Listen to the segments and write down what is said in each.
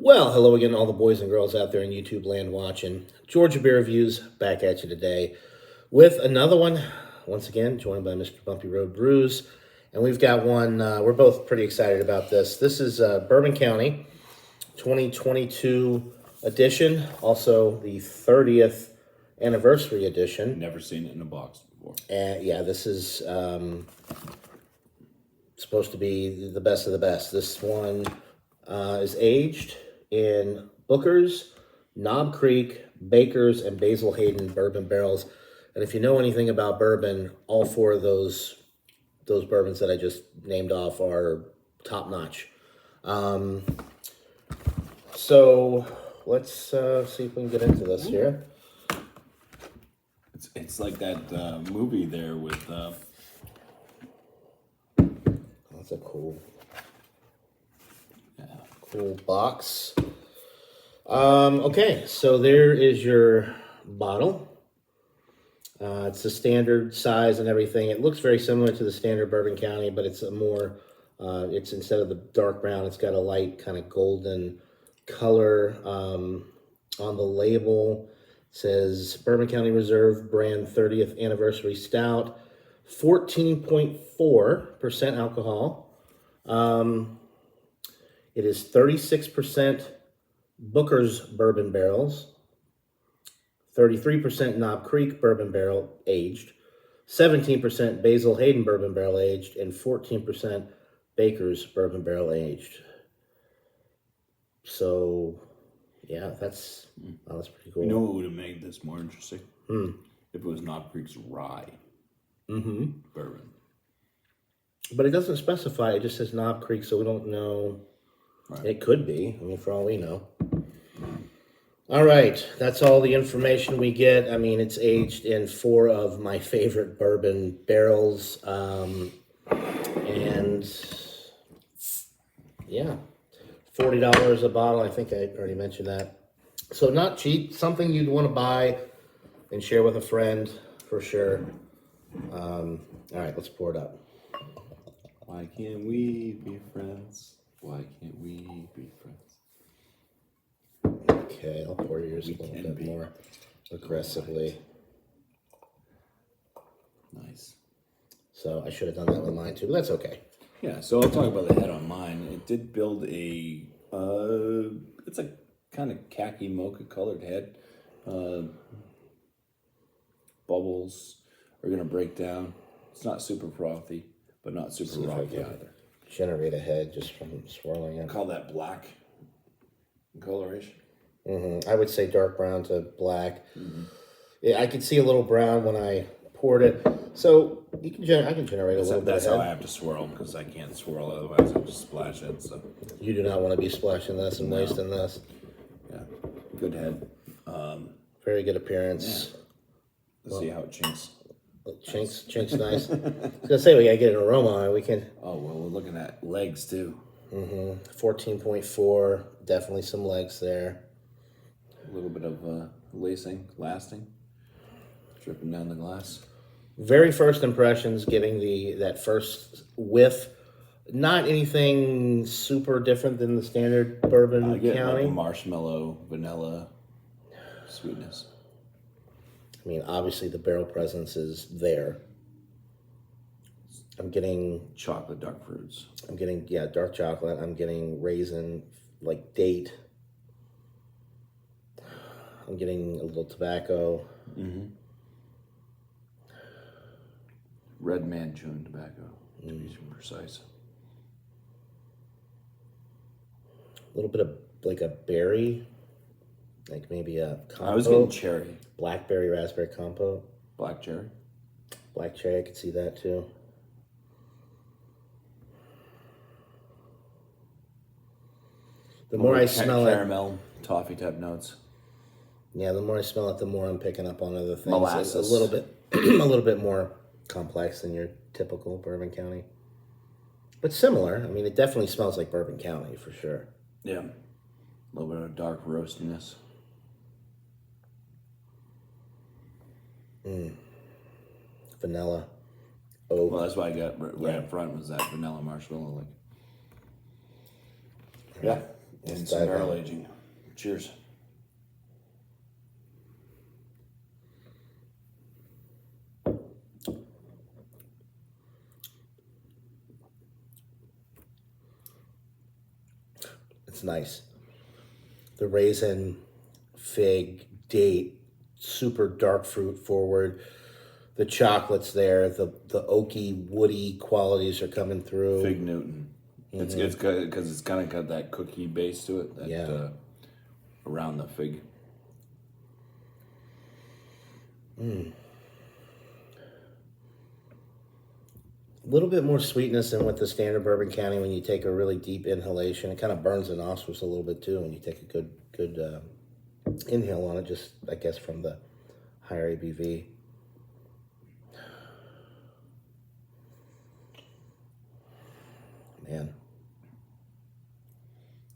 Well, hello again, all the boys and girls out there in YouTube land watching. Georgia Beer Reviews back at you today with another one. Once again, joined by Mr. Bumpy Road Brews. And we've got one, we're both pretty excited about this. This is Bourbon County 2022 edition, also the 30th anniversary edition. Never seen it in a box before. And yeah, this is supposed to be the best of the best. This one is aged in Booker's, Knob Creek, Baker's, and Basil Hayden bourbon barrels. And if you know anything about bourbon, all four of those bourbons that I just named off are top notch. So let's see if we can get into this here. It's like that movie there with. That's a cool box. Okay, so there is your bottle. It's the standard size and everything. It looks very similar to the standard Bourbon County, but it's a more, it's instead of the dark brown, it's got a light kind of golden color. On the label, it says Bourbon County Reserve Brand 30th Anniversary Stout, 14.4% alcohol. It is 36% Booker's Bourbon Barrels, 33% Knob Creek Bourbon Barrel Aged, 17% Basil Hayden Bourbon Barrel Aged, and 14% Baker's Bourbon Barrel Aged. So, yeah, that's pretty cool. You know what would have made this more interesting? If it was Knob Creek's rye bourbon. But it doesn't specify. It just says Knob Creek, so we don't know. Right. It could be. I mean, for all we know. All right. That's all the information we get. I mean, it's aged in 4 of my favorite bourbon barrels. And, yeah, $40 a bottle. I think I already mentioned that. So not cheap. Something you'd want to buy and share with a friend for sure. All right, let's pour it up. Why can't we be friends? Why can't we be friends? Okay, I'll pour yours a little bit more aggressively. Nice. So I should have done that with mine too, but that's okay. Yeah, so I'll talk about the head on mine. It did build a, it's a kind of khaki mocha colored head. Bubbles are going to break down. It's not super frothy, but not super rocky either. Generate a head just from swirling it. Call that black coloration. I would say dark brown to black. Yeah, I could see a little brown when I poured it. So you can I can generate a little bit. That's how I have to swirl, because I can't swirl otherwise I'll just splash it. So you do not want to be splashing this and wasting this. Yeah, good head. Very good appearance. Yeah. Let's see how it chinks. Chinks nice. I was gonna say we gotta get an aroma on it. We can. Oh well, we're looking at legs too. 14.4. Definitely some legs there. A little bit of lasting, dripping down the glass. Very first impressions, giving that first whiff. Not anything super different than the standard Bourbon I get County. like marshmallow, vanilla sweetness. I mean, obviously the barrel presence is there. I'm getting chocolate dark fruits. I'm getting, dark chocolate. I'm getting raisin, like date. I'm getting a little tobacco. Red man chewing tobacco, to be precise. A little bit of like a berry, like maybe a compote. I was getting cherry. Blackberry raspberry compote. Black cherry. Black cherry, I could see that too. The more I smell it, caramel, toffee type notes. Yeah, the more I smell it, the more I'm picking up on other things. Molasses. It's a little bit more complex than your typical Bourbon County, but similar. I mean, it definitely smells like Bourbon County for sure. Yeah, a little bit of dark roastiness. Vanilla. Oh, well, that's why I got right up front was that vanilla marshmallow. Like, yeah, and some barrel aging. Cheers. It's nice. The raisin, fig, date, super dark fruit forward. The chocolate's there. The oaky, woody qualities are coming through. Fig Newton. It's good because it's kind of got that cookie base to it. Around the fig. A little bit more sweetness than with the standard Bourbon County when you take a really deep inhalation. It kind of burns the nostrils a little bit too when you take a good inhale on it, just I guess from the higher ABV. Man.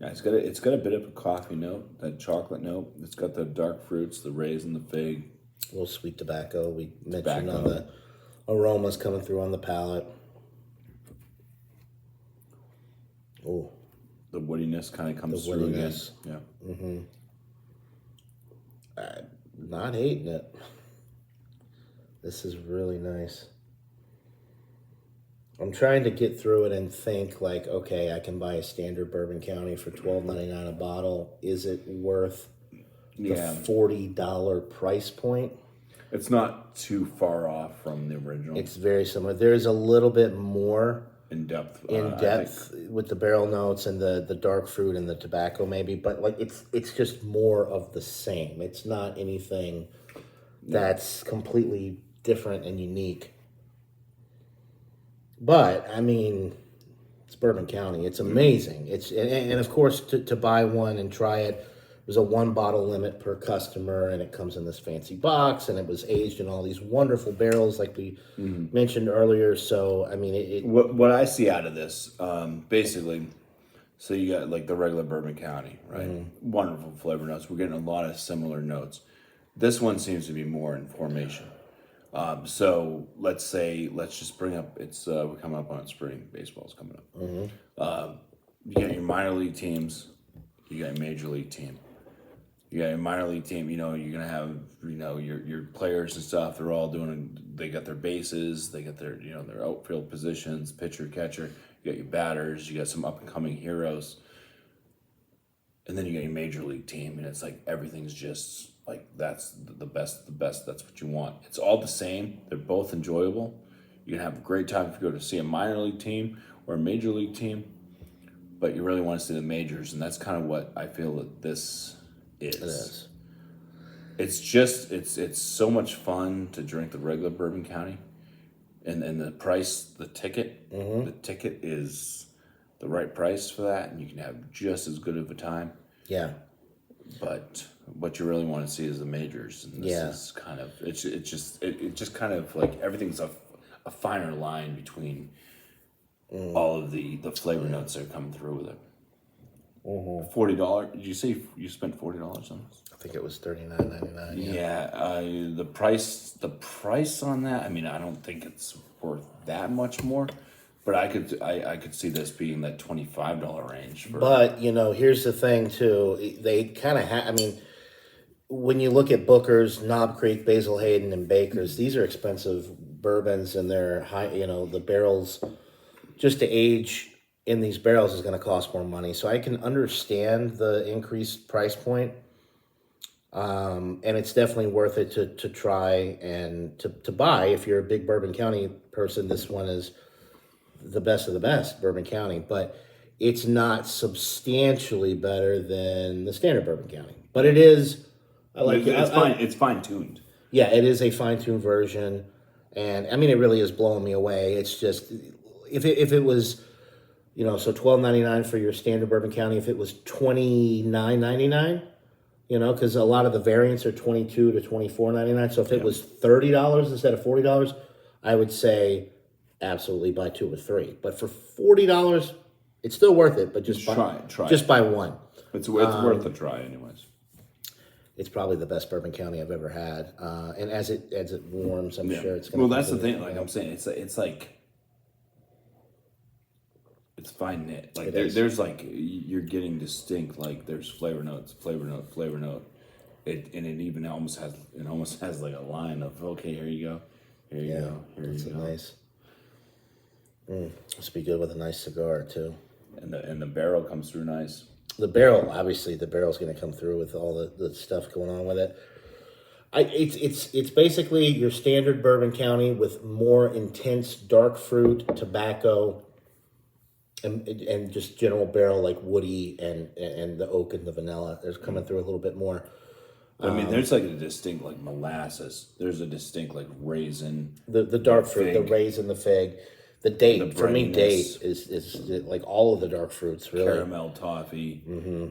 Yeah, it's got a bit of a coffee note, that chocolate note. It's got the dark fruits, the raisin, the fig. A little sweet tobacco. We mentioned on the aromas coming through on the palate. Oh, the woodiness kind of comes through again. Yeah. Not hating it. This is really nice. I'm trying to get through it and think like, okay, I can buy a standard Bourbon County for $12.99 a bottle. Is it worth the $40 price point? It's not too far off from the original. It's very similar. There's a little bit more in depth with the barrel notes and the dark fruit and the tobacco maybe, but like it's just more of the same. It's not anything that's completely different and unique. But I mean, it's Bourbon County. It's amazing. It's and of course to buy one and try it, there's a 1 bottle limit per customer, and it comes in this fancy box, and it was aged in all these wonderful barrels like we mentioned earlier. So I mean, what I see out of this, basically, so you got like the regular Bourbon County, right? Wonderful flavor notes. We're getting a lot of similar notes. This one seems to be more in formation. So let's just bring up, we're coming up on spring, baseball's coming up. You got your minor league teams, you got your major league team. You got your minor league team, you're going to have, your players and stuff, they got their bases, they got their, their outfield positions, pitcher, catcher, you got your batters, you got some up and coming heroes. And then you got your major league team, and it's like everything's just like that's the best, that's what you want. It's all the same. They're both enjoyable. You can have a great time if you go to see a minor league team or a major league team, but you really want to see the majors, and that's kind of what I feel that this is. it is. It's just it's so much fun to drink the regular Bourbon County, and the price, the ticket is the right price for that, and you can have just as good of a time. Yeah. But what you really want to see is the majors, and this is kind of it just kind of like everything's a finer line between all of the flavor notes that are coming through with it. $40. Did you say you spent $40 on this? I think it was $39.99. Yeah. The price on that. I mean, I don't think it's worth that much more. But I could see this being that $25 range. But, here's the thing, too. They kind of have, I mean, when you look at Booker's, Knob Creek, Basil Hayden, and Baker's, these are expensive bourbons, and they're high, the barrels, just to age in these barrels is going to cost more money. So I can understand the increased price point. And it's definitely worth it to try and to buy. If you're a big Bourbon County person, this one is the best of the best, Bourbon County, but it's not substantially better than the standard Bourbon County. But it is, it's fine-tuned. Yeah, it is a fine-tuned version, and I mean, it really is blowing me away. It's just, if it was, so $12.99 for your standard Bourbon County, if it was $29.99, because a lot of the variants are $22 to $24.99. So if it was $30 instead of $40, I would say absolutely buy 2 or 3. But for $40, it's still worth it. But just try. Just buy one. It's worth a try, anyways. It's probably the best Bourbon County I've ever had. And as it warms, I'm sure it's going to. Well, that's the thing. Like I'm saying, it's It's fine knit. Like It like you're getting distinct. Like there's flavor notes, flavor note, flavor note. It even almost has like a line of okay, here you go, here you go, here you go. Nice. Must be good with a nice cigar too. And the barrel comes through nice. The barrel, obviously, the barrel's going to come through with all the stuff going on with it. It's basically your standard Bourbon County with more intense dark fruit, tobacco, and just general barrel like woody and the oak and the vanilla. There's coming through a little bit more. I mean, there's like a distinct like molasses. There's a distinct like raisin. The dark fruit, fig. the raisin, the fig, the date. The For me, brightness. date is like all of the dark fruits really. Caramel toffee,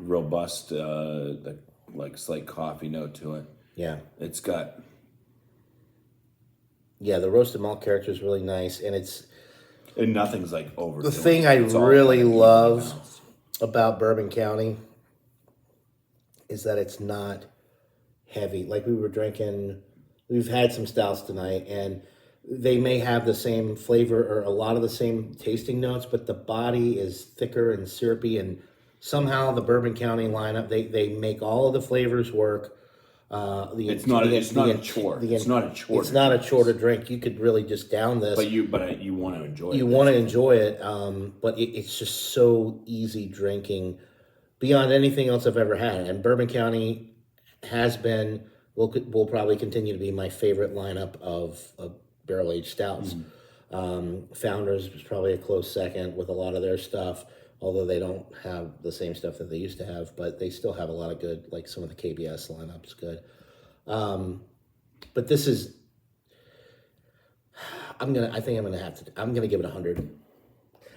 robust, like slight coffee note to it. Yeah. It's got. Yeah, the roasted malt character is really nice, And nothing's like over. the thing I really love about Bourbon County is that it's not heavy. Like we've had some stouts tonight, and they may have the same flavor or a lot of the same tasting notes, but the body is thicker and syrupy, and somehow the Bourbon County lineup, they make all of the flavors work. It's not a chore. It's not a chore. It's not a chore to drink. You could really just down this. But you want to enjoy it. You want to enjoy it, but it's just so easy drinking beyond anything else I've ever had. And Bourbon County has been, will probably continue to be my favorite lineup of barrel-aged stouts. Founders was probably a close second with a lot of their stuff, although they don't have the same stuff that they used to have, but they still have a lot of good, like some of the KBS lineup's good. But this is, I'm gonna give it 100.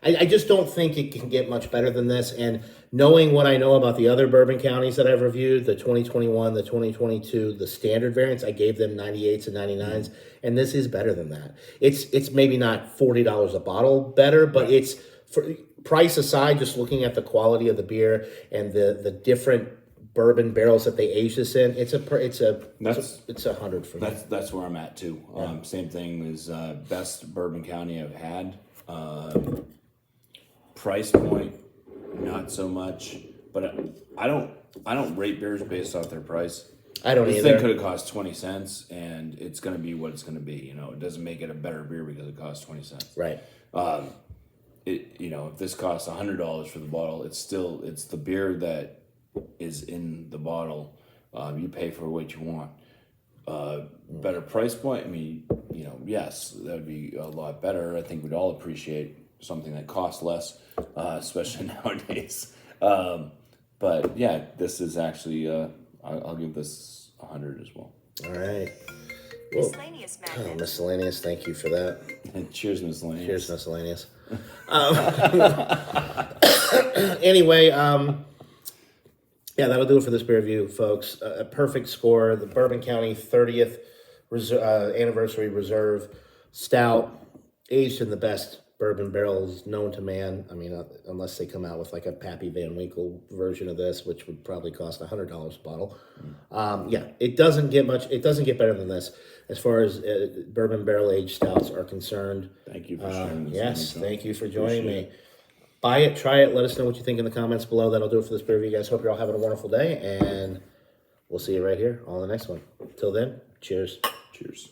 I just don't think it can get much better than this. And knowing what I know about the other Bourbon counties that I've reviewed, the 2021, the 2022, the standard variants, I gave them 98s and 99s, and this is better than that. It's maybe not $40 a bottle better, but it's, for price aside, just looking at the quality of the beer and the different bourbon barrels that they age this in, it's 100 for me. That's where I'm at too. Same thing as best Bourbon County I've had. Price point, not so much, but I don't rate beers based off their price. I don't this either. Thing could have cost 20 cents, and it's going to be what it's going to be. You know, it doesn't make it a better beer because it costs 20 cents. Right. If this costs $100 for the bottle, it's the beer that is in the bottle. You pay for what you want. Better price point. I mean, yes, that would be a lot better. I think we'd all appreciate something that costs less, especially nowadays. But yeah, this is actually, I'll give this 100 as well. All right. Miscellaneous Oh, miscellaneous. Thank you for that. And cheers, miscellaneous. Cheers, miscellaneous. Anyway, yeah, that'll do it for this beer review, folks. A perfect score. The Bourbon County 30th anniversary reserve stout, aged in the best bourbon barrels known to man. I mean, unless they come out with like a Pappy Van Winkle version of this, which would probably cost $100 a bottle. Yeah, it doesn't get better than this as far as bourbon barrel aged stouts are concerned. Thank you for sharing this. Yes, thank you for joining me. Buy it, try it. Let us know what you think in the comments below. That'll do it for this beer review, guys. Hope you're all having a wonderful day, and we'll see you right here on the next one. Till then, cheers. Cheers.